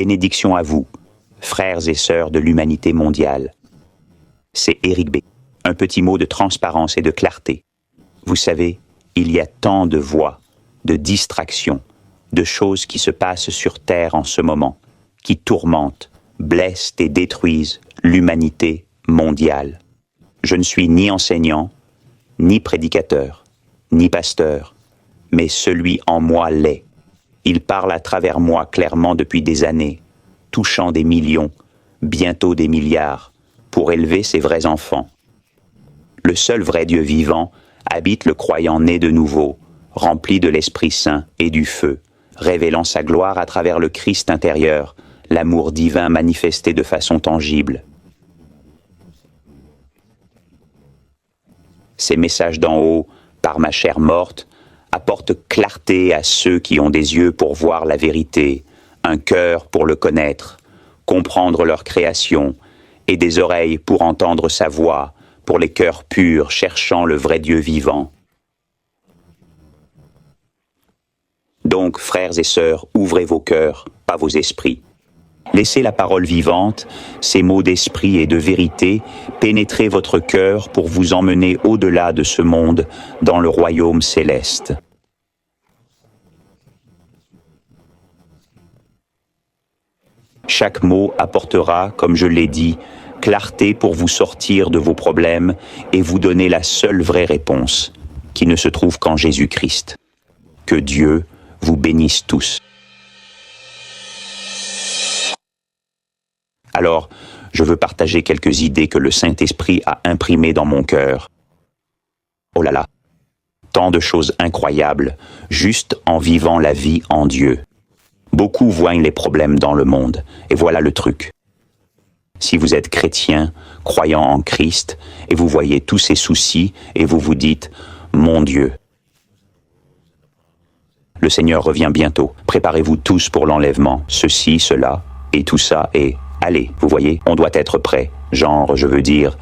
Bénédiction à vous, frères et sœurs de l'humanité mondiale. C'est Éric B. Un petit mot de transparence et de clarté. Vous savez, il y a tant de voix, de distractions, de choses qui se passent sur Terre en ce moment, qui tourmentent, blessent et détruisent l'humanité mondiale. Je ne suis ni enseignant, ni prédicateur, ni pasteur, mais celui en moi l'est. Il parle à travers moi clairement depuis des années, touchant des millions, bientôt des milliards, pour élever ses vrais enfants. Le seul vrai Dieu vivant habite le croyant né de nouveau, rempli de l'Esprit Saint et du feu, révélant sa gloire à travers le Christ intérieur, l'amour divin manifesté de façon tangible. Ces messages d'en haut, par ma chair morte, apportent clarté à ceux qui ont des yeux pour voir la vérité, un cœur pour le connaître, comprendre leur création, et des oreilles pour entendre sa voix, pour les cœurs purs cherchant le vrai Dieu vivant. Donc, frères et sœurs, ouvrez vos cœurs, pas vos esprits. Laissez la parole vivante, ces mots d'esprit et de vérité, pénétrer votre cœur pour vous emmener au-delà de ce monde, dans le royaume céleste. Chaque mot apportera, comme je l'ai dit, clarté pour vous sortir de vos problèmes et vous donner la seule vraie réponse, qui ne se trouve qu'en Jésus-Christ. Que Dieu vous bénisse tous. Alors, je veux partager quelques idées que le Saint-Esprit a imprimées dans mon cœur. Oh là là, tant de choses incroyables, juste en vivant la vie en Dieu. Beaucoup voient les problèmes dans le monde, et voilà le truc. Si vous êtes chrétien, croyant en Christ, et vous voyez tous ces soucis, et vous vous dites « Mon Dieu ». Le Seigneur revient bientôt. Préparez-vous tous pour l'enlèvement. Ceci, cela, et tout ça, et... Allez, vous voyez, on doit être prêt. Genre, je veux dire,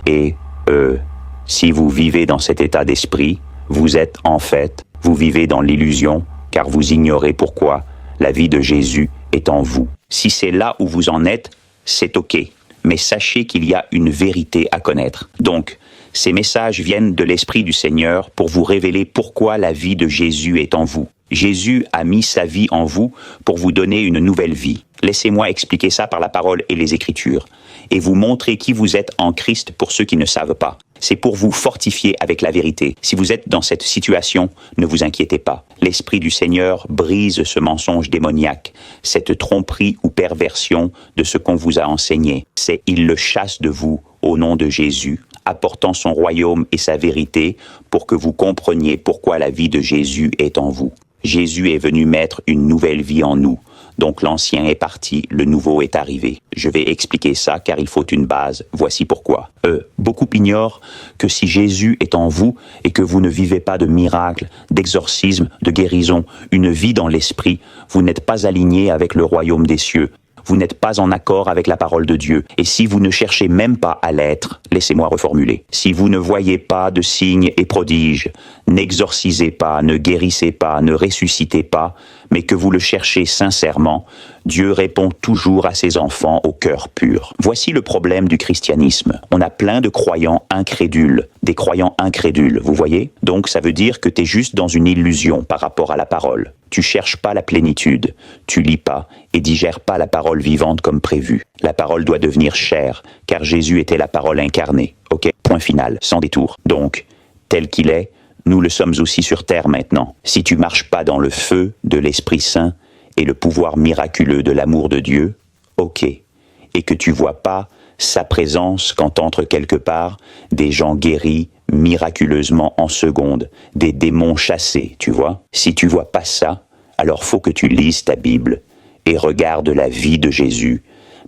si vous vivez dans cet état d'esprit, vous êtes en fait, vous vivez dans l'illusion, car vous ignorez pourquoi la vie de Jésus est en vous. Si c'est là où vous en êtes, c'est ok. Mais sachez qu'il y a une vérité à connaître. Donc, ces messages viennent de l'Esprit du Seigneur pour vous révéler pourquoi la vie de Jésus est en vous. Jésus a mis sa vie en vous pour vous donner une nouvelle vie. Laissez-moi expliquer ça par la parole et les Écritures, et vous montrer qui vous êtes en Christ pour ceux qui ne savent pas. C'est pour vous fortifier avec la vérité. Si vous êtes dans cette situation, ne vous inquiétez pas. L'Esprit du Seigneur brise ce mensonge démoniaque, cette tromperie ou perversion de ce qu'on vous a enseigné. Il le chasse de vous au nom de Jésus, apportant son royaume et sa vérité pour que vous compreniez pourquoi la vie de Jésus est en vous. Jésus est venu mettre une nouvelle vie en nous. Donc l'ancien est parti, le nouveau est arrivé. Je vais expliquer ça car il faut une base. Voici pourquoi. Beaucoup ignorent que si Jésus est en vous et que vous ne vivez pas de miracles, d'exorcismes, de guérison, une vie dans l'esprit, vous n'êtes pas aligné avec le royaume des cieux. Vous n'êtes pas en accord avec la parole de Dieu. Et si vous ne cherchez même pas à l'être, laissez-moi reformuler. Si vous ne voyez pas de signes et prodiges, n'exorcisez pas, ne guérissez pas, ne ressuscitez pas, mais que vous le cherchez sincèrement, Dieu répond toujours à ses enfants au cœur pur. Voici le problème du christianisme. On a plein de croyants incrédules, des croyants incrédules, vous voyez? Donc ça veut dire que tu es juste dans une illusion par rapport à la parole. Tu cherches pas la plénitude, tu lis pas et digères pas la parole vivante comme prévu. La parole doit devenir chair, car Jésus était la parole incarnée. Ok? Point final, sans détour. Donc, tel qu'il est, nous le sommes aussi sur terre maintenant. Si tu marches pas dans le feu de l'Esprit Saint et le pouvoir miraculeux de l'amour de Dieu, ok. Et que tu vois pas sa présence quand t'entres quelque part, des gens guéris miraculeusement en secondes, des démons chassés, tu vois. Si tu vois pas ça, alors faut que tu lises ta Bible et regarde la vie de Jésus,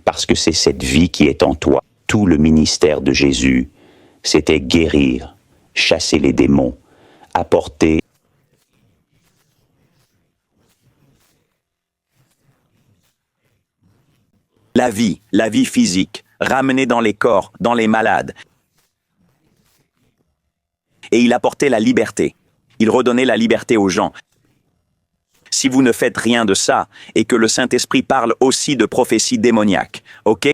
parce que c'est cette vie qui est en toi. Tout le ministère de Jésus, c'était guérir, chasser les démons, apporter la vie physique, ramener dans les corps, dans les malades. Et il apportait la liberté. Il redonnait la liberté aux gens. si vous ne faites rien de ça et que le Saint-Esprit parle aussi de prophéties démoniaques, ok?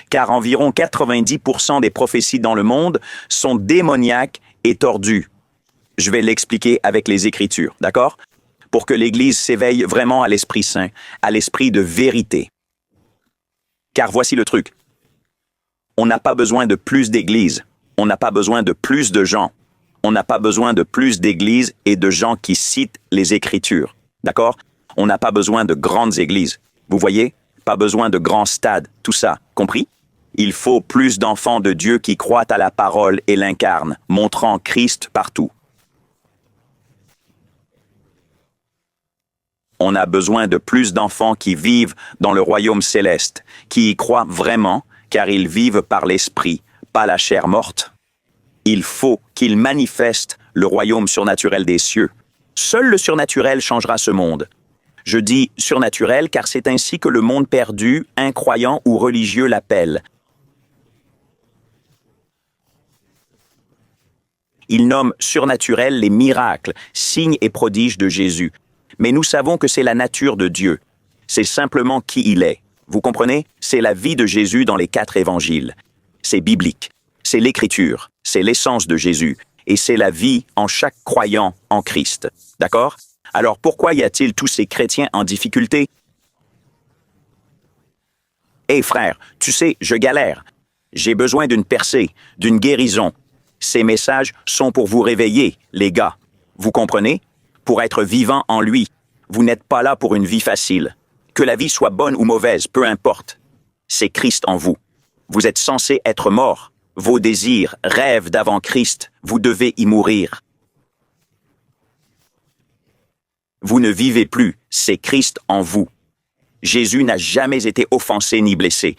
Car environ 90% des prophéties dans le monde sont démoniaques et tordues. Je vais l'expliquer avec les Écritures, d'accord? Pour que l'Église s'éveille vraiment à l'Esprit Saint, à l'Esprit de vérité. Car voici le truc. On n'a pas besoin de plus d'églises. On n'a pas besoin de plus de gens. On n'a pas besoin de plus d'églises et de gens qui citent les Écritures. D'accord? On n'a pas besoin de grandes églises. Vous voyez? Pas besoin de grands stades. Tout ça. Compris? Il faut plus d'enfants de Dieu qui croient à la parole et l'incarnent, montrant Christ partout. On a besoin de plus d'enfants qui vivent dans le royaume céleste, qui y croient vraiment, car ils vivent par l'esprit, pas la chair morte. Il faut qu'ils manifestent le royaume surnaturel des cieux. Seul le surnaturel changera ce monde. Je dis surnaturel car c'est ainsi que le monde perdu, incroyant ou religieux l'appelle. Il nomme surnaturel les miracles, signes et prodiges de Jésus. Mais nous savons que c'est la nature de Dieu. C'est simplement qui il est. Vous comprenez? C'est la vie de Jésus dans les 4 évangiles. C'est biblique. C'est l'écriture. C'est l'essence de Jésus. Et c'est la vie en chaque croyant en Christ. D'accord? Alors pourquoi y a-t-il tous ces chrétiens en difficulté? Hé frère, tu sais, je galère. J'ai besoin d'une percée, d'une guérison. Ces messages sont pour vous réveiller, les gars. Vous comprenez? Pour être vivant en lui. Vous n'êtes pas là pour une vie facile. Que la vie soit bonne ou mauvaise, peu importe. C'est Christ en vous. Vous êtes censé être mort. Vos désirs, rêves d'avant Christ, vous devez y mourir. Vous ne vivez plus, c'est Christ en vous. Jésus n'a jamais été offensé ni blessé.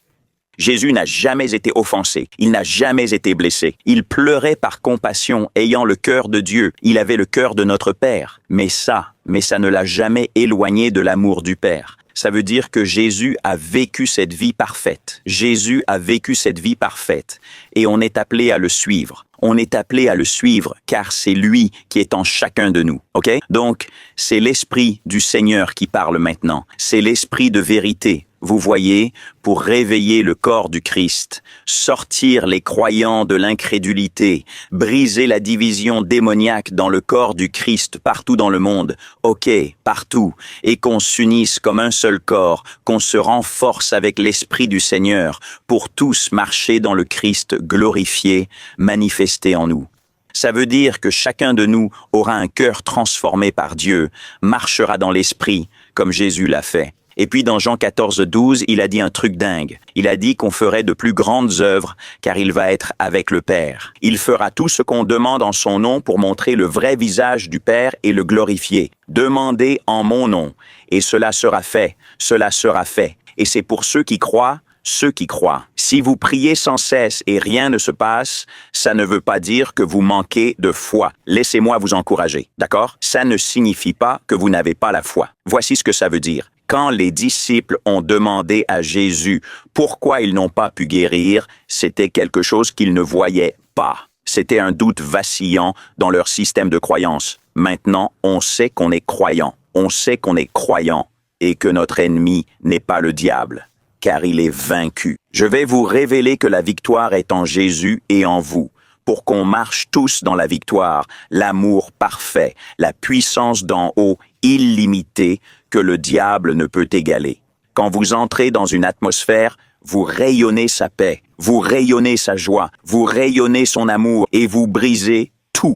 Jésus n'a jamais été offensé, il n'a jamais été blessé. Il pleurait par compassion, ayant le cœur de Dieu. Il avait le cœur de notre Père. Mais ça ne l'a jamais éloigné de l'amour du Père. Ça veut dire que Jésus a vécu cette vie parfaite. Jésus a vécu cette vie parfaite. Et on est appelé à le suivre. On est appelé à le suivre car c'est lui qui est en chacun de nous. Ok? Donc, c'est l'Esprit du Seigneur qui parle maintenant. C'est l'Esprit de vérité. Vous voyez, pour réveiller le corps du Christ, sortir les croyants de l'incrédulité, briser la division démoniaque dans le corps du Christ partout dans le monde, ok, partout, et qu'on s'unisse comme un seul corps, qu'on se renforce avec l'Esprit du Seigneur pour tous marcher dans le Christ glorifié, manifesté en nous. Ça veut dire que chacun de nous aura un cœur transformé par Dieu, marchera dans l'Esprit, comme Jésus l'a fait. Et puis dans Jean 14:12, il a dit un truc dingue. Il a dit qu'on ferait de plus grandes œuvres, car il va être avec le Père. Il fera tout ce qu'on demande en son nom pour montrer le vrai visage du Père et le glorifier. Demandez en mon nom, et cela sera fait, cela sera fait. Et c'est pour ceux qui croient. Si vous priez sans cesse et rien ne se passe, ça ne veut pas dire que vous manquez de foi. Laissez-moi vous encourager, d'accord? Ça ne signifie pas que vous n'avez pas la foi. Voici ce que ça veut dire. Quand les disciples ont demandé à Jésus pourquoi ils n'ont pas pu guérir, c'était quelque chose qu'ils ne voyaient pas. C'était un doute vacillant dans leur système de croyance. Maintenant, on sait qu'on est croyant. On sait qu'on est croyant et que notre ennemi n'est pas le diable, car il est vaincu. Je vais vous révéler que la victoire est en Jésus et en vous, pour qu'on marche tous dans la victoire, l'amour parfait, la puissance d'en haut illimitée que le diable ne peut égaler. Quand vous entrez dans une atmosphère, vous rayonnez sa paix, vous rayonnez sa joie, vous rayonnez son amour et vous brisez tout.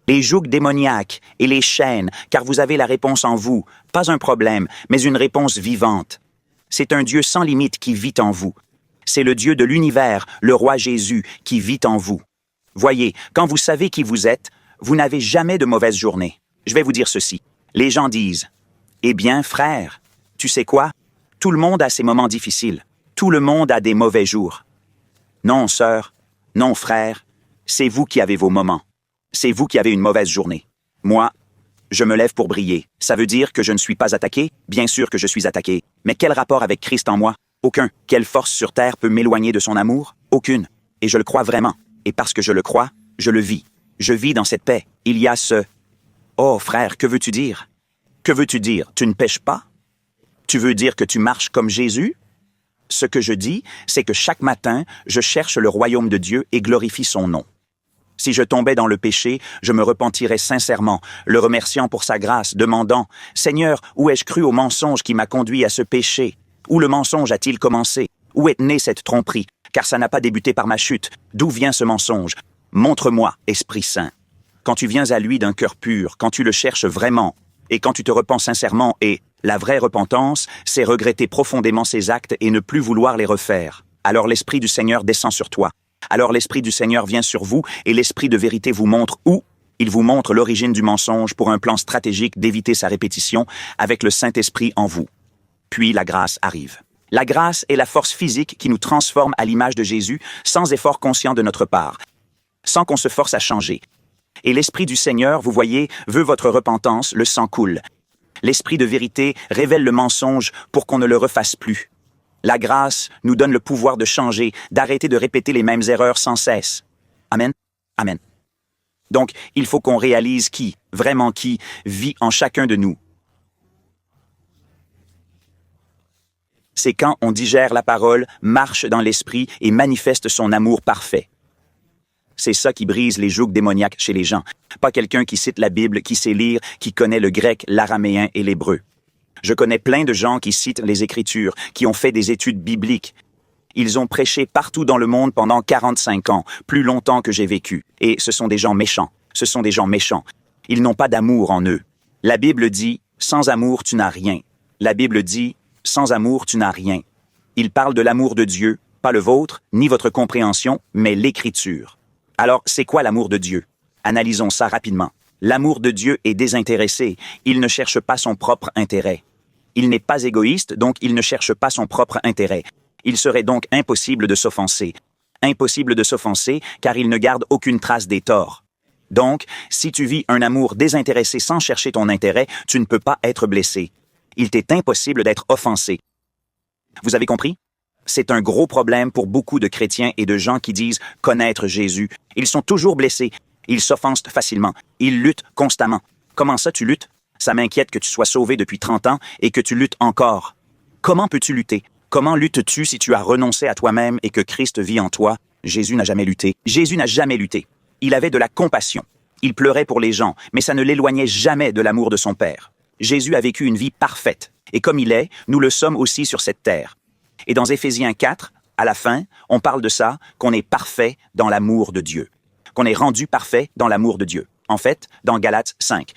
Les jougs démoniaques et les chaînes, car vous avez la réponse en vous, pas un problème, mais une réponse vivante. C'est un Dieu sans limite qui vit en vous. C'est le Dieu de l'univers, le roi Jésus, qui vit en vous. Voyez, quand vous savez qui vous êtes, vous n'avez jamais de mauvaise journée. Je vais vous dire ceci. Les gens disent, « Eh bien, frère, tu sais quoi? Tout le monde a ses moments difficiles. Tout le monde a des mauvais jours. » Non, sœur, non, frère, c'est vous qui avez vos moments. C'est vous qui avez une mauvaise journée. Moi, je me lève pour briller. Ça veut dire que je ne suis pas attaqué? Bien sûr que je suis attaqué. Mais quel rapport avec Christ en moi? Aucun. Quelle force sur terre peut m'éloigner de son amour? Aucune. Et je le crois vraiment. Et parce que je le crois, je le vis. Je vis dans cette paix. Il y a ce... Oh, frère, que veux-tu dire? Que veux-tu dire? Tu ne pêches pas? Tu veux dire que tu marches comme Jésus? Ce que je dis, c'est que chaque matin, je cherche le royaume de Dieu et glorifie son nom. Si je tombais dans le péché, je me repentirais sincèrement, le remerciant pour sa grâce, demandant « Seigneur, où ai-je cru au mensonge qui m'a conduit à ce péché? Où le mensonge a-t-il commencé? Où est née cette tromperie? Car ça n'a pas débuté par ma chute. D'où vient ce mensonge? Montre-moi, Esprit Saint. » Quand tu viens à lui d'un cœur pur, quand tu le cherches vraiment, et quand tu te repens sincèrement, et la vraie repentance, c'est regretter profondément ses actes et ne plus vouloir les refaire. Alors l'Esprit du Seigneur descend sur toi. Alors l'Esprit du Seigneur vient sur vous et l'Esprit de vérité vous montre où. Il vous montre l'origine du mensonge pour un plan stratégique d'éviter sa répétition avec le Saint-Esprit en vous. Puis la grâce arrive. La grâce est la force physique qui nous transforme à l'image de Jésus sans effort conscient de notre part, sans qu'on se force à changer. Et l'Esprit du Seigneur, vous voyez, veut votre repentance, le sang coule. L'Esprit de vérité révèle le mensonge pour qu'on ne le refasse plus. La grâce nous donne le pouvoir de changer, d'arrêter de répéter les mêmes erreurs sans cesse. Amen. Amen. Donc, il faut qu'on réalise qui, vraiment qui, vit en chacun de nous. C'est quand on digère la parole, marche dans l'esprit et manifeste son amour parfait. C'est ça qui brise les jougs démoniaques chez les gens. Pas quelqu'un qui cite la Bible, qui sait lire, qui connaît le grec, l'araméen et l'hébreu. Je connais plein de gens qui citent les Écritures, qui ont fait des études bibliques. Ils ont prêché partout dans le monde pendant 45 ans, plus longtemps que j'ai vécu. Et ce sont des gens méchants. Ce sont des gens méchants. Ils n'ont pas d'amour en eux. La Bible dit « Sans amour, tu n'as rien ». La Bible dit « Sans amour, tu n'as rien ». Il parle de l'amour de Dieu, pas le vôtre, ni votre compréhension, mais l'Écriture. Alors, c'est quoi l'amour de Dieu? Analysons ça rapidement. L'amour de Dieu est désintéressé. Il ne cherche pas son propre intérêt. Il n'est pas égoïste, donc il ne cherche pas son propre intérêt. Il serait donc impossible de s'offenser. Impossible de s'offenser, car il ne garde aucune trace des torts. Donc, si tu vis un amour désintéressé sans chercher ton intérêt, tu ne peux pas être blessé. Il t'est impossible d'être offensé. Vous avez compris? C'est un gros problème pour beaucoup de chrétiens et de gens qui disent connaître Jésus. Ils sont toujours blessés. Ils s'offensent facilement. Ils luttent constamment. Comment ça, tu luttes? Ça m'inquiète que tu sois sauvé depuis 30 ans et que tu luttes encore. Comment peux-tu lutter? Comment luttes-tu si tu as renoncé à toi-même et que Christ vit en toi? Jésus n'a jamais lutté. Jésus n'a jamais lutté. Il avait de la compassion. Il pleurait pour les gens, mais ça ne l'éloignait jamais de l'amour de son Père. Jésus a vécu une vie parfaite. Et comme il est, nous le sommes aussi sur cette terre. Et dans Éphésiens 4, à la fin, on parle de ça, qu'on est parfait dans l'amour de Dieu. Qu'on est rendu parfait dans l'amour de Dieu. En fait, dans Galates 5.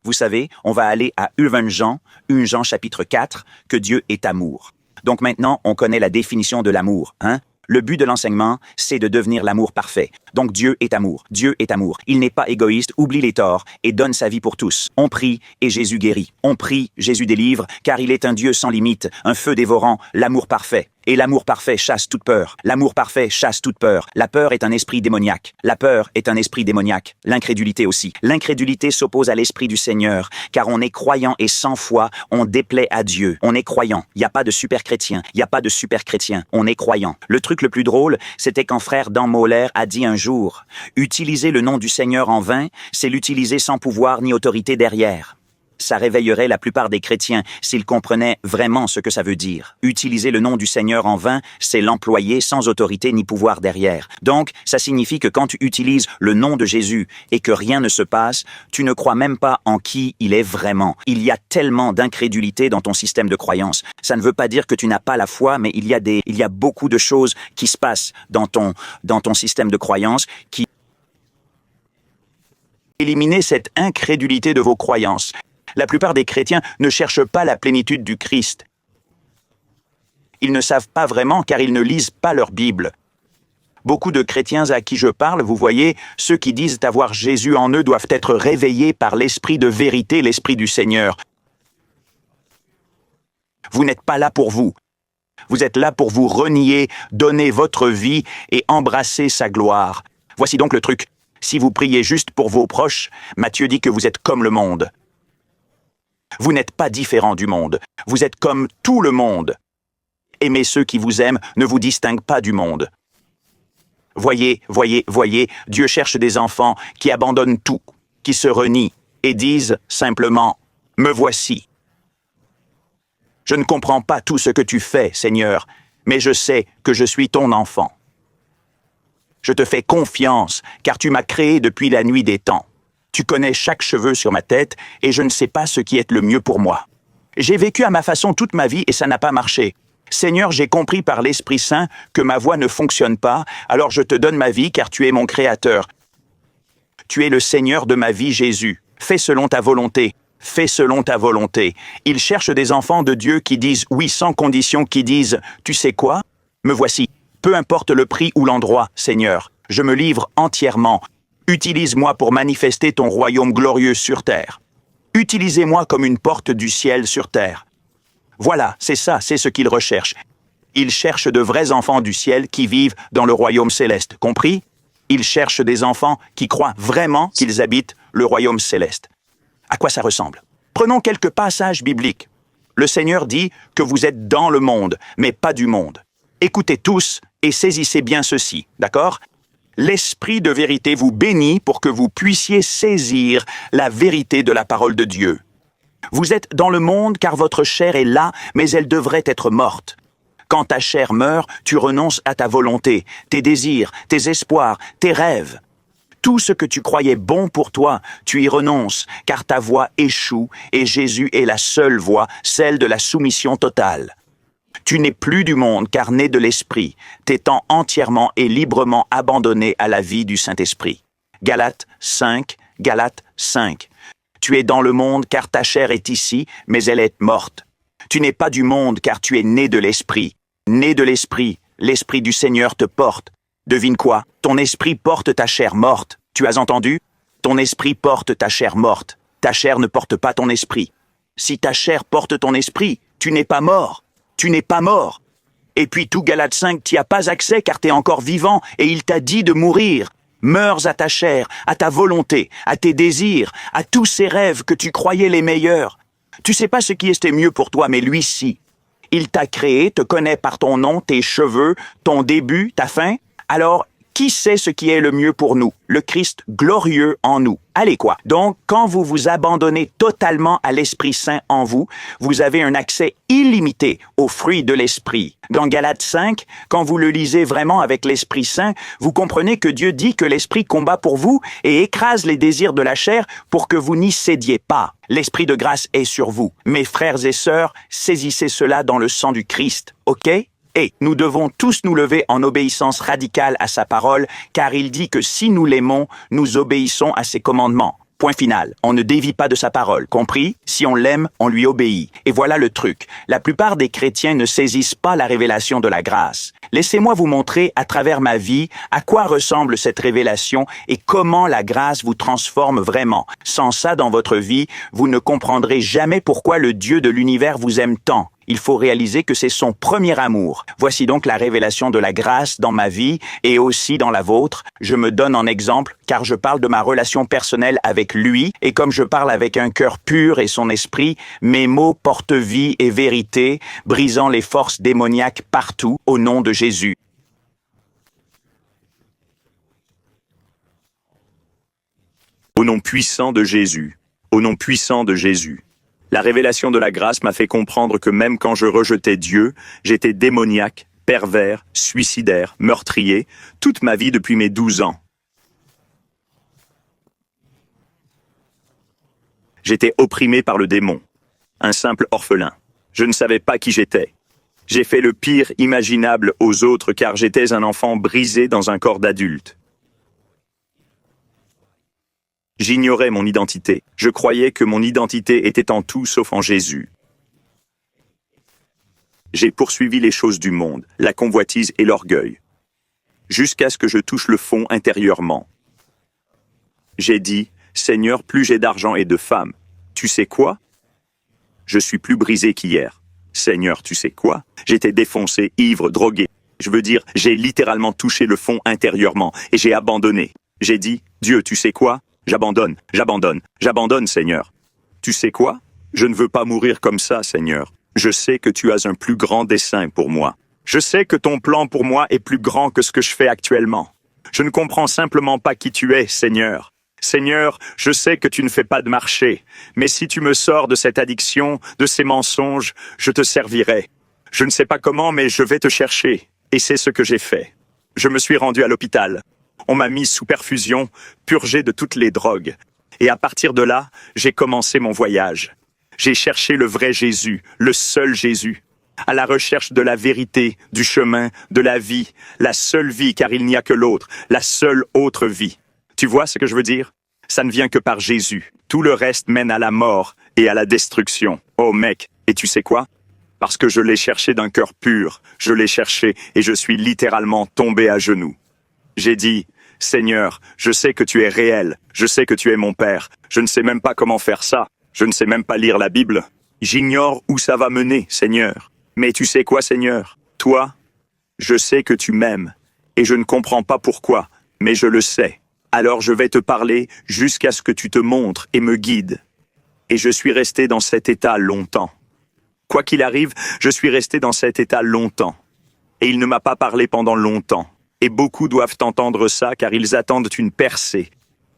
Vous savez, on va aller à 1 Jean chapitre 4, que Dieu est amour. Donc maintenant, on connaît la définition de l'amour, hein? Le but de l'enseignement, c'est de devenir l'amour parfait. Donc Dieu est amour. Dieu est amour. Il n'est pas égoïste, oublie les torts et donne sa vie pour tous. On prie et Jésus guérit. On prie, Jésus délivre, car il est un Dieu sans limite, un feu dévorant, l'amour parfait. Et l'amour parfait chasse toute peur. L'amour parfait chasse toute peur. La peur est un esprit démoniaque. La peur est un esprit démoniaque. L'incrédulité aussi. L'incrédulité s'oppose à l'esprit du Seigneur, car on est croyant et sans foi, on déplaît à Dieu. On est croyant. Il n'y a pas de super chrétien. Il n'y a pas de super chrétien. On est croyant. Le truc le plus drôle, c'était quand frère Dan Mohler a dit un jour, utiliser le nom du Seigneur en vain, c'est l'utiliser sans pouvoir ni autorité derrière. Ça réveillerait la plupart des chrétiens s'ils comprenaient vraiment ce que ça veut dire. Utiliser le nom du Seigneur en vain, c'est l'employer sans autorité ni pouvoir derrière. Donc, ça signifie que quand tu utilises le nom de Jésus et que rien ne se passe, tu ne crois même pas en qui il est vraiment. Il y a tellement d'incrédulité dans ton système de croyance. Ça ne veut pas dire que tu n'as pas la foi, mais il y a beaucoup de choses qui se passent dans ton système de croyance qui éliminez cette incrédulité de vos croyances. La plupart des chrétiens ne cherchent pas la plénitude du Christ. Ils ne savent pas vraiment car ils ne lisent pas leur Bible. Beaucoup de chrétiens à qui je parle, vous voyez, ceux qui disent avoir Jésus en eux doivent être réveillés par l'esprit de vérité, l'esprit du Seigneur. Vous n'êtes pas là pour vous. Vous êtes là pour vous renier, donner votre vie et embrasser sa gloire. Voici donc le truc. Si vous priez juste pour vos proches, Matthieu dit que vous êtes comme le monde. Vous n'êtes pas différent du monde. Vous êtes comme tout le monde. Aimez ceux qui vous aiment, ne vous distingue pas du monde. Voyez, Dieu cherche des enfants qui abandonnent tout, qui se renient et disent simplement « Me voici ». Je ne comprends pas tout ce que tu fais, Seigneur, mais je sais que je suis ton enfant. Je te fais confiance, car tu m'as créé depuis la nuit des temps. Tu connais chaque cheveu sur ma tête, et je ne sais pas ce qui est le mieux pour moi. J'ai vécu à ma façon toute ma vie, et ça n'a pas marché. Seigneur, j'ai compris par l'Esprit Saint que ma voix ne fonctionne pas, alors je te donne ma vie, car tu es mon Créateur. Tu es le Seigneur de ma vie, Jésus. Fais selon ta volonté. Fais selon ta volonté. Il cherche des enfants de Dieu qui disent oui sans condition, qui disent « Tu sais quoi? Me voici. Peu importe le prix ou l'endroit, Seigneur. Je me livre entièrement. Utilise-moi pour manifester ton royaume glorieux sur terre. Utilisez-moi comme une porte du ciel sur terre. » Voilà, c'est ça, c'est ce qu'il recherche. Il cherche de vrais enfants du ciel qui vivent dans le royaume céleste, compris? Il cherche des enfants qui croient vraiment qu'ils habitent le royaume céleste. À quoi ça ressemble? Prenons quelques passages bibliques. Le Seigneur dit que vous êtes dans le monde, mais pas du monde. Écoutez tous et saisissez bien ceci, d'accord? L'Esprit de vérité vous bénit pour que vous puissiez saisir la vérité de la parole de Dieu. Vous êtes dans le monde car votre chair est là, mais elle devrait être morte. Quand ta chair meurt, tu renonces à ta volonté, tes désirs, tes espoirs, tes rêves. Tout ce que tu croyais bon pour toi, tu y renonces, car ta voie échoue et Jésus est la seule voie, celle de la soumission totale. Tu n'es plus du monde, car né de l'Esprit, t'étant entièrement et librement abandonné à la vie du Saint-Esprit. Galates 5. Tu es dans le monde, car ta chair est ici, mais elle est morte. Tu n'es pas du monde, car tu es né de l'Esprit. Né de l'Esprit, l'Esprit du Seigneur te porte. Devine quoi? Ton esprit porte ta chair morte. Tu as entendu? Ton esprit porte ta chair morte. Ta chair ne porte pas ton esprit. Si ta chair porte ton esprit, tu n'es pas mort. Tu n'es pas mort. Et puis tout Galates 5, t'y as pas accès car t'es encore vivant et il t'a dit de mourir. Meurs à ta chair, à ta volonté, à tes désirs, à tous ces rêves que tu croyais les meilleurs. Tu sais pas ce qui était mieux pour toi, mais lui si. Il t'a créé, te connaît par ton nom, tes cheveux, ton début, ta fin. Alors, qui sait ce qui est le mieux pour nous? Le Christ glorieux en nous. Allez quoi? Donc, quand vous vous abandonnez totalement à l'Esprit Saint en vous, vous avez un accès illimité aux fruits de l'Esprit. Dans Galates 5, quand vous le lisez vraiment avec l'Esprit Saint, vous comprenez que Dieu dit que l'Esprit combat pour vous et écrase les désirs de la chair pour que vous n'y cédiez pas. L'Esprit de grâce est sur vous. Mes frères et sœurs, saisissez cela dans le sang du Christ, ok? Et nous devons tous nous lever en obéissance radicale à sa parole, car il dit que si nous l'aimons, nous obéissons à ses commandements. Point final. On ne dévie pas de sa parole, compris? Si on l'aime, on lui obéit. Et voilà le truc. La plupart des chrétiens ne saisissent pas la révélation de la grâce. Laissez-moi vous montrer à travers ma vie à quoi ressemble cette révélation et comment la grâce vous transforme vraiment. Sans ça dans votre vie, vous ne comprendrez jamais pourquoi le Dieu de l'univers vous aime tant. Il faut réaliser que c'est son premier amour. Voici donc la révélation de la grâce dans ma vie et aussi dans la vôtre. Je me donne en exemple car je parle de ma relation personnelle avec lui et comme je parle avec un cœur pur et son esprit, mes mots portent vie et vérité, brisant les forces démoniaques partout au nom de Jésus. Au nom puissant de Jésus. Au nom puissant de Jésus. La révélation de la grâce m'a fait comprendre que même quand je rejetais Dieu, j'étais démoniaque, pervers, suicidaire, meurtrier, toute ma vie depuis mes 12 ans. J'étais opprimé par le démon, un simple orphelin. Je ne savais pas qui j'étais. J'ai fait le pire imaginable aux autres car j'étais un enfant brisé dans un corps d'adulte. J'ignorais mon identité. Je croyais que mon identité était en tout sauf en Jésus. J'ai poursuivi les choses du monde, la convoitise et l'orgueil, jusqu'à ce que je touche le fond intérieurement. J'ai dit, Seigneur, plus j'ai d'argent et de femmes. Tu sais quoi? Je suis plus brisé qu'hier. Seigneur, tu sais quoi? J'étais défoncé, ivre, drogué. Je veux dire, j'ai littéralement touché le fond intérieurement et j'ai abandonné. J'ai dit, Dieu, tu sais quoi? J'abandonne, Seigneur. Tu sais quoi? Je ne veux pas mourir comme ça, Seigneur. Je sais que tu as un plus grand dessein pour moi. Je sais que ton plan pour moi est plus grand que ce que je fais actuellement. Je ne comprends simplement pas qui tu es, Seigneur. Seigneur, je sais que tu ne fais pas de marché, mais si tu me sors de cette addiction, de ces mensonges, je te servirai. Je ne sais pas comment, mais je vais te chercher. Et c'est ce que j'ai fait. Je me suis rendu à l'hôpital. On m'a mis sous perfusion, purgé de toutes les drogues. Et à partir de là, j'ai commencé mon voyage. J'ai cherché le vrai Jésus, le seul Jésus, à la recherche de la vérité, du chemin, de la vie, la seule vie, car il n'y a que l'autre, la seule autre vie. Tu vois ce que je veux dire? Ça ne vient que par Jésus. Tout le reste mène à la mort et à la destruction. Oh mec, et tu sais quoi? Parce que je l'ai cherché d'un cœur pur, je l'ai cherché et je suis littéralement tombé à genoux. J'ai dit, Seigneur, je sais que tu es réel, je sais que tu es mon Père, je ne sais même pas comment faire ça, je ne sais même pas lire la Bible. J'ignore où ça va mener, Seigneur. Mais tu sais quoi, Seigneur? Toi, je sais que tu m'aimes et je ne comprends pas pourquoi, mais je le sais. Alors je vais te parler jusqu'à ce que tu te montres et me guides. Et je suis resté dans cet état longtemps. Quoi qu'il arrive, je suis resté dans cet état longtemps. Et il ne m'a pas parlé pendant longtemps. Et beaucoup doivent entendre ça car ils attendent une percée.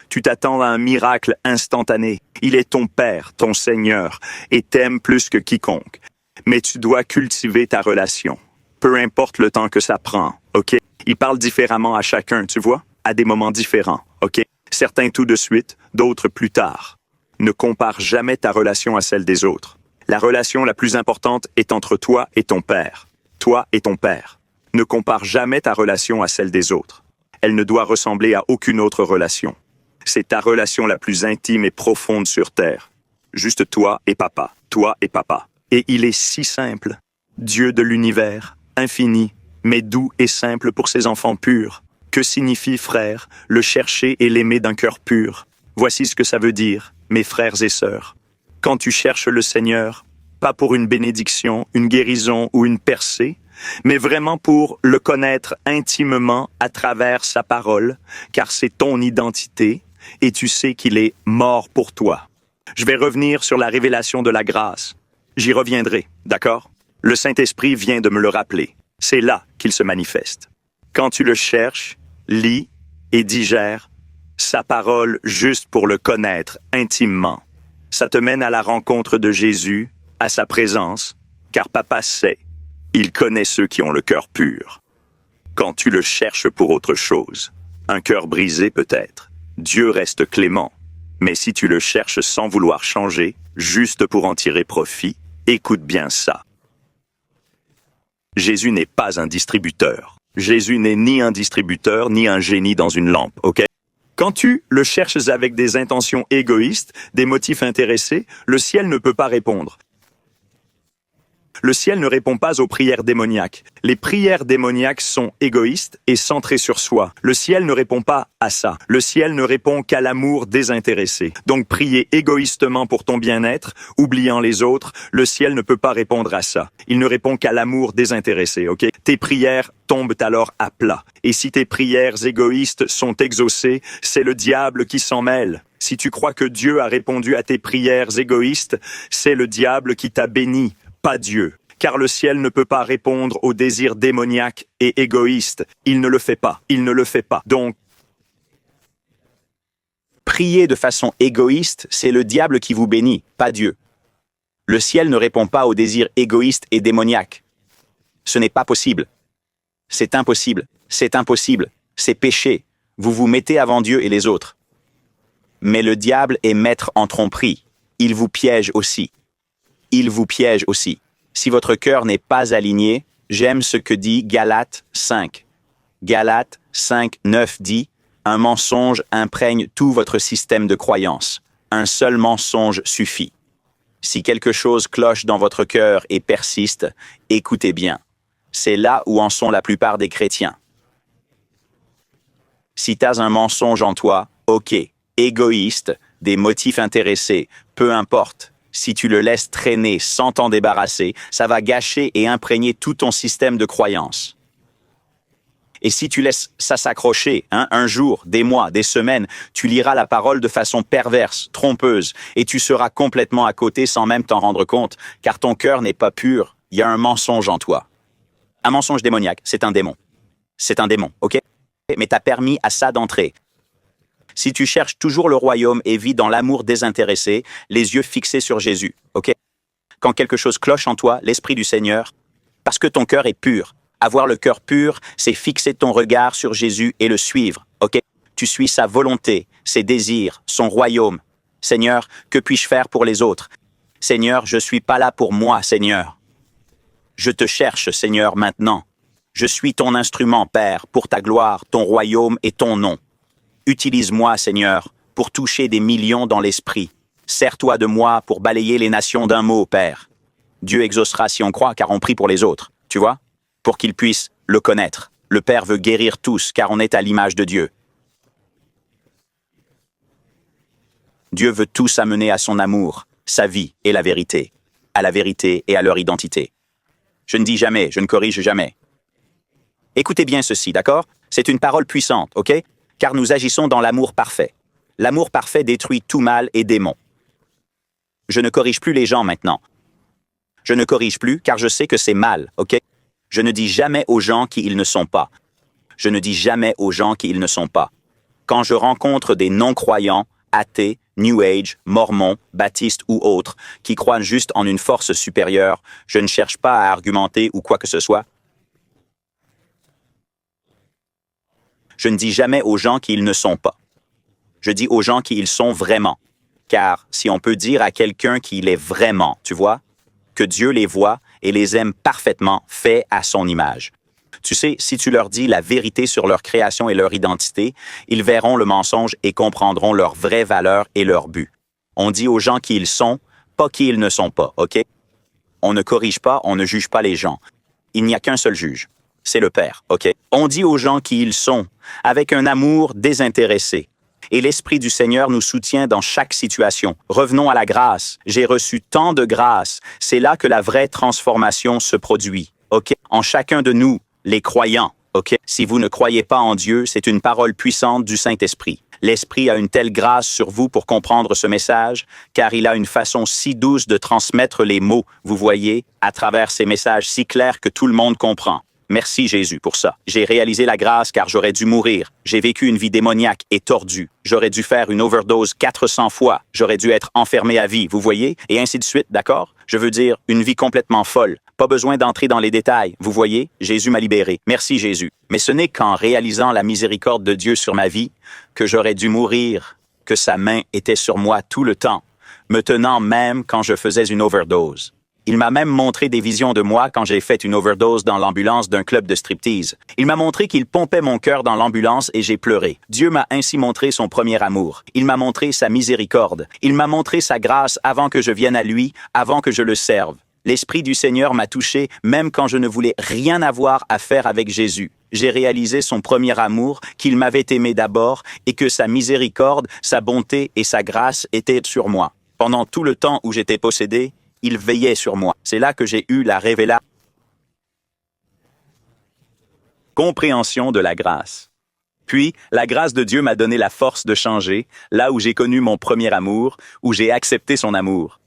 Tu t'attends à un miracle instantané. Il est ton Père, ton Seigneur, et t'aime plus que quiconque. Mais tu dois cultiver ta relation. Peu importe le temps que ça prend, ok? Il parle différemment à chacun, tu vois? À des moments différents, ok? Certains tout de suite, d'autres plus tard. Ne compare jamais ta relation à celle des autres. La relation la plus importante est entre toi et ton Père. Toi et ton Père. Ne compare jamais ta relation à celle des autres. Elle ne doit ressembler à aucune autre relation. C'est ta relation la plus intime et profonde sur Terre. Juste toi et papa, toi et papa. Et il est si simple. Dieu de l'univers, infini, mais doux et simple pour ses enfants purs. Que signifie, frère, le chercher et l'aimer d'un cœur pur? Voici ce que ça veut dire, mes frères et sœurs. Quand tu cherches le Seigneur, pas pour une bénédiction, une guérison ou une percée, mais vraiment pour le connaître intimement à travers sa parole, car c'est ton identité, et tu sais qu'il est mort pour toi. Je vais revenir sur la révélation de la grâce. J'y reviendrai, d'accord? Le Saint-Esprit vient de me le rappeler. C'est là qu'il se manifeste. Quand tu le cherches, lis et digère sa parole juste pour le connaître intimement. Ça te mène à la rencontre de Jésus, à sa présence, car Papa sait, il connaît ceux qui ont le cœur pur. Quand tu le cherches pour autre chose, un cœur brisé peut-être, Dieu reste clément. Mais si tu le cherches sans vouloir changer, juste pour en tirer profit, écoute bien ça. Jésus n'est pas un distributeur. Jésus n'est ni un distributeur, ni un génie dans une lampe, ok? Quand tu le cherches avec des intentions égoïstes, des motifs intéressés, le ciel ne peut pas répondre. Le ciel ne répond pas aux prières démoniaques. Les prières démoniaques sont égoïstes et centrées sur soi. Le ciel ne répond pas à ça. Le ciel ne répond qu'à l'amour désintéressé. Donc prier égoïstement pour ton bien-être, oubliant les autres, le ciel ne peut pas répondre à ça. Il ne répond qu'à l'amour désintéressé, ok? Tes prières tombent alors à plat. Et si tes prières égoïstes sont exaucées, c'est le diable qui s'en mêle. Si tu crois que Dieu a répondu à tes prières égoïstes, c'est le diable qui t'a béni. Pas Dieu, car le ciel ne peut pas répondre aux désirs démoniaques et égoïstes. Il ne le fait pas, il ne le fait pas. Donc, prier de façon égoïste, c'est le diable qui vous bénit, pas Dieu. Le ciel ne répond pas aux désirs égoïstes et démoniaques. Ce n'est pas possible. C'est impossible, c'est impossible, c'est péché. Vous vous mettez avant Dieu et les autres. Mais le diable est maître en tromperie. Il vous piège aussi. Il vous piège aussi. Si votre cœur n'est pas aligné, j'aime ce que dit Galates 5. Galates 5, 9 dit « Un mensonge imprègne tout votre système de croyance. Un seul mensonge suffit. » Si quelque chose cloche dans votre cœur et persiste, écoutez bien. C'est là où en sont la plupart des chrétiens. Si t'as un mensonge en toi, ok, égoïste, des motifs intéressés, peu importe. Si tu le laisses traîner sans t'en débarrasser, ça va gâcher et imprégner tout ton système de croyance. Et si tu laisses ça s'accrocher, un jour, des mois, des semaines, tu liras la parole de façon perverse, trompeuse, et tu seras complètement à côté sans même t'en rendre compte, car ton cœur n'est pas pur, il y a un mensonge en toi. Un mensonge démoniaque, c'est un démon. C'est un démon, ok? mais t'as permis à ça d'entrer. Si tu cherches toujours le royaume et vis dans l'amour désintéressé, les yeux fixés sur Jésus, ok? Quand quelque chose cloche en toi, l'Esprit du Seigneur, parce que ton cœur est pur. Avoir le cœur pur, c'est fixer ton regard sur Jésus et le suivre, ok? Tu suis sa volonté, ses désirs, son royaume. Seigneur, que puis-je faire pour les autres? Seigneur, je suis pas là pour moi, Seigneur. Je te cherche, Seigneur, maintenant. Je suis ton instrument, Père, pour ta gloire, ton royaume et ton nom. Utilise-moi, Seigneur, pour toucher des millions dans l'esprit. Sers-toi de moi pour balayer les nations d'un mot, Père. Dieu exaucera si on croit, car on prie pour les autres, tu vois? Pour qu'ils puissent le connaître. Le Père veut guérir tous, car on est à l'image de Dieu. Dieu veut tous amener à son amour, sa vie et la vérité. À la vérité et à leur identité. Je ne dis jamais, je ne corrige jamais. Écoutez bien ceci, d'accord? C'est une parole puissante, ok? Car nous agissons dans l'amour parfait. L'amour parfait détruit tout mal et démon. Je ne corrige plus les gens maintenant. Je ne corrige plus car je sais que c'est mal, ok? Je ne dis jamais aux gens qui ils ne sont pas. Je ne dis jamais aux gens qui ils ne sont pas. Quand je rencontre des non-croyants, athées, New Age, mormons, baptistes ou autres, qui croient juste en une force supérieure, je ne cherche pas à argumenter ou quoi que ce soit. Je ne dis jamais aux gens qui ils ne sont pas. Je dis aux gens qui ils sont vraiment. Car si on peut dire à quelqu'un qu'il est vraiment, tu vois, que Dieu les voit et les aime parfaitement, fait à son image. Tu sais, si tu leur dis la vérité sur leur création et leur identité, ils verront le mensonge et comprendront leur vraie valeur et leur but. On dit aux gens qui ils sont, pas qui ils ne sont pas, ok? On ne corrige pas, on ne juge pas les gens. Il n'y a qu'un seul juge. C'est le Père, ok? On dit aux gens qui ils sont, avec un amour désintéressé. Et l'Esprit du Seigneur nous soutient dans chaque situation. Revenons à la grâce. J'ai reçu tant de grâce. C'est là que la vraie transformation se produit, ok? En chacun de nous, les croyants, ok? Si vous ne croyez pas en Dieu, c'est une parole puissante du Saint-Esprit. L'Esprit a une telle grâce sur vous pour comprendre ce message, car il a une façon si douce de transmettre les mots, vous voyez, à travers ces messages si clairs que tout le monde comprend. Merci Jésus pour ça. J'ai réalisé la grâce car j'aurais dû mourir. J'ai vécu une vie démoniaque et tordue. J'aurais dû faire une overdose 400 fois. J'aurais dû être enfermé à vie, vous voyez? Et ainsi de suite, d'accord? Je veux dire, une vie complètement folle. Pas besoin d'entrer dans les détails, vous voyez? Jésus m'a libéré. Merci Jésus. Mais ce n'est qu'en réalisant la miséricorde de Dieu sur ma vie que j'aurais dû mourir, que sa main était sur moi tout le temps, me tenant même quand je faisais une overdose. Il m'a même montré des visions de moi quand j'ai fait une overdose dans l'ambulance d'un club de striptease. Il m'a montré qu'il pompait mon cœur dans l'ambulance et j'ai pleuré. Dieu m'a ainsi montré son premier amour. Il m'a montré sa miséricorde. Il m'a montré sa grâce avant que je vienne à lui, avant que je le serve. L'Esprit du Seigneur m'a touché même quand je ne voulais rien avoir à faire avec Jésus. J'ai réalisé son premier amour, qu'il m'avait aimé d'abord et que sa miséricorde, sa bonté et sa grâce étaient sur moi. Pendant tout le temps où j'étais possédé, il veillait sur moi. C'est là que j'ai eu la révélation. Compréhension de la grâce. Puis, la grâce de Dieu m'a donné la force de changer, là où j'ai connu mon premier amour, où j'ai accepté son amour.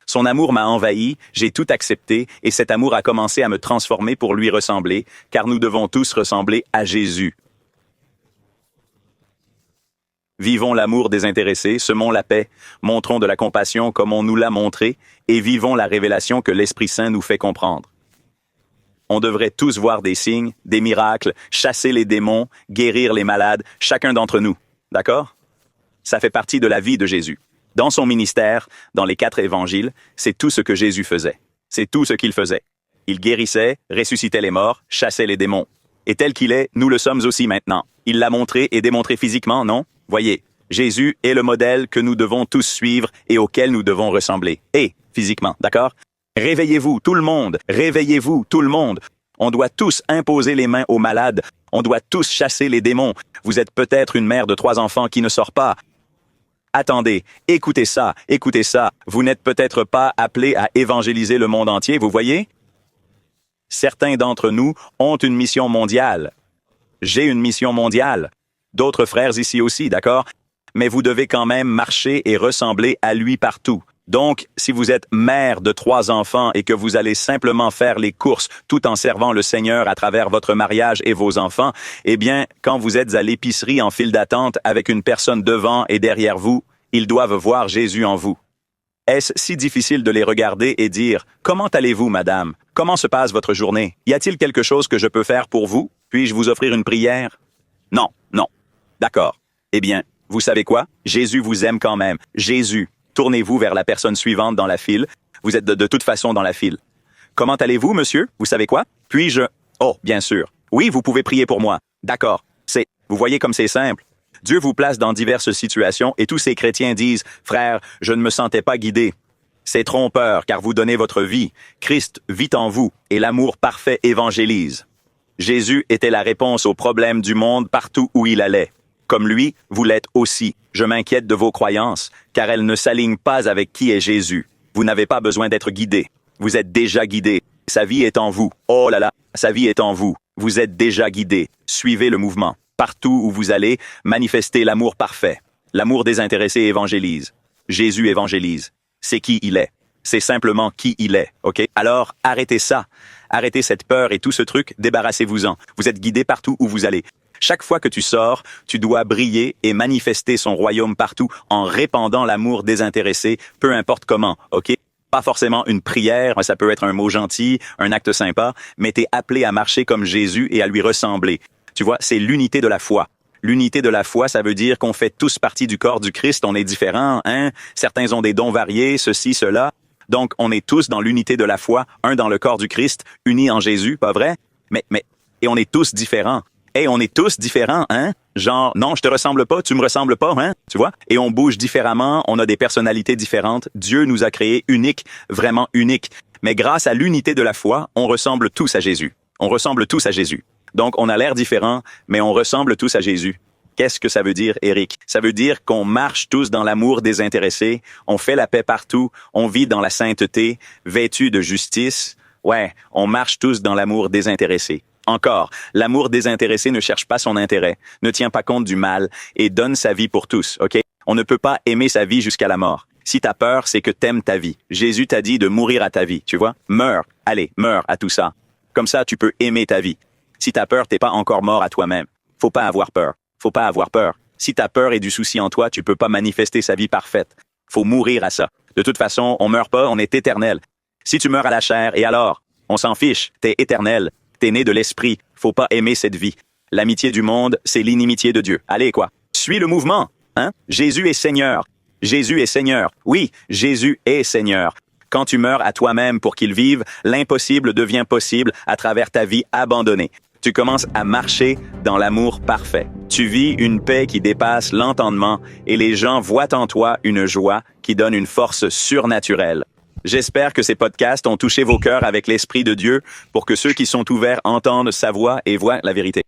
Son amour m'a envahi, j'ai tout accepté, et cet amour a commencé à me transformer pour lui ressembler, car nous devons tous ressembler à Jésus. Vivons l'amour désintéressé, semons la paix, montrons de la compassion comme on nous l'a montré, et vivons la révélation que l'Esprit Saint nous fait comprendre. On devrait tous voir des signes, des miracles, chasser les démons, guérir les malades, chacun d'entre nous. D'accord? Ça fait partie de la vie de Jésus. Dans son ministère, dans les 4 évangiles, c'est tout ce que Jésus faisait. C'est tout ce qu'il faisait. Il guérissait, ressuscitait les morts, chassait les démons. Et tel qu'il est, nous le sommes aussi maintenant. Il l'a montré et démontré physiquement, non? Voyez, Jésus est le modèle que nous devons tous suivre et auquel nous devons ressembler. Et physiquement, d'accord? Réveillez-vous, tout le monde! Réveillez-vous, tout le monde! On doit tous imposer les mains aux malades. On doit tous chasser les démons. Vous êtes peut-être une mère de 3 enfants qui ne sort pas. Attendez, écoutez ça. Vous n'êtes peut-être pas appelé à évangéliser le monde entier, vous voyez? Certains d'entre nous ont une mission mondiale. J'ai une mission mondiale. D'autres frères ici aussi, d'accord? Mais vous devez quand même marcher et ressembler à lui partout. Donc, si vous êtes mère de 3 enfants et que vous allez simplement faire les courses tout en servant le Seigneur à travers votre mariage et vos enfants, eh bien, quand vous êtes à l'épicerie en file d'attente avec une personne devant et derrière vous, ils doivent voir Jésus en vous. Est-ce si difficile de les regarder et dire « Comment allez-vous, madame? Comment se passe votre journée? Y a-t-il quelque chose que je peux faire pour vous? Puis-je vous offrir une prière? » Non, non. D'accord. Eh bien, vous savez quoi? Jésus vous aime quand même. Jésus. Tournez-vous vers la personne suivante dans la file. Vous êtes de toute façon dans la file. Comment allez-vous, monsieur? Vous savez quoi? Puis-je... Oh, bien sûr. Oui, vous pouvez prier pour moi. D'accord. Vous voyez comme c'est simple. Dieu vous place dans diverses situations et tous ces chrétiens disent « Frère, je ne me sentais pas guidé. » C'est trompeur car vous donnez votre vie. Christ vit en vous et l'amour parfait évangélise. Jésus était la réponse aux problèmes du monde partout où il allait. Comme lui, vous l'êtes aussi. Je m'inquiète de vos croyances, car elles ne s'alignent pas avec qui est Jésus. Vous n'avez pas besoin d'être guidé. Vous êtes déjà guidé. Sa vie est en vous. Oh là là, sa vie est en vous. Vous êtes déjà guidé. Suivez le mouvement. Partout où vous allez, manifestez l'amour parfait. L'amour désintéressé évangélise. Jésus évangélise. C'est qui il est. C'est simplement qui il est, ok? Alors, arrêtez ça. Arrêtez cette peur et tout ce truc, débarrassez-vous-en. Vous êtes guidé partout où vous allez. Chaque fois que tu sors, tu dois briller et manifester son royaume partout en répandant l'amour désintéressé, peu importe comment, ok? Pas forcément une prière, ça peut être un mot gentil, un acte sympa, mais t'es appelé à marcher comme Jésus et à lui ressembler. Tu vois, c'est l'unité de la foi. L'unité de la foi, ça veut dire qu'on fait tous partie du corps du Christ, on est différents, hein? Certains ont des dons variés, ceci, cela. Donc, on est tous dans l'unité de la foi, un dans le corps du Christ, unis en Jésus, pas vrai? Et on est tous différents. Hey, on est tous différents, hein? Genre, non, je te ressemble pas, tu me ressembles pas, hein? Tu vois? Et on bouge différemment, on a des personnalités différentes. Dieu nous a créés uniques, vraiment uniques. Mais grâce à l'unité de la foi, on ressemble tous à Jésus. On ressemble tous à Jésus. Donc, on a l'air différents, mais on ressemble tous à Jésus. Qu'est-ce que ça veut dire, Eric? Ça veut dire qu'on marche tous dans l'amour désintéressé, on fait la paix partout, on vit dans la sainteté, vêtus de justice. Ouais, on marche tous dans l'amour désintéressé. Encore, l'amour désintéressé ne cherche pas son intérêt, ne tient pas compte du mal et donne sa vie pour tous, ok? On ne peut pas aimer sa vie jusqu'à la mort. Si t'as peur, c'est que t'aimes ta vie. Jésus t'a dit de mourir à ta vie, tu vois? Meurs, allez, meurs à tout ça. Comme ça, tu peux aimer ta vie. Si t'as peur, t'es pas encore mort à toi-même. Faut pas avoir peur. Faut pas avoir peur. Si t'as peur et du souci en toi, tu peux pas manifester sa vie parfaite. Faut mourir à ça. De toute façon, on meurt pas, on est éternel. Si tu meurs à la chair, et alors? On s'en fiche, t'es éternel. T'es né de l'esprit. Faut pas aimer cette vie. L'amitié du monde, c'est l'inimitié de Dieu. Allez, quoi. Suis le mouvement, hein? Jésus est Seigneur. Jésus est Seigneur. Oui, Jésus est Seigneur. Quand tu meurs à toi-même pour qu'il vive, l'impossible devient possible à travers ta vie abandonnée. Tu commences à marcher dans l'amour parfait. Tu vis une paix qui dépasse l'entendement et les gens voient en toi une joie qui donne une force surnaturelle. J'espère que ces podcasts ont touché vos cœurs avec l'Esprit de Dieu pour que ceux qui sont ouverts entendent sa voix et voient la vérité.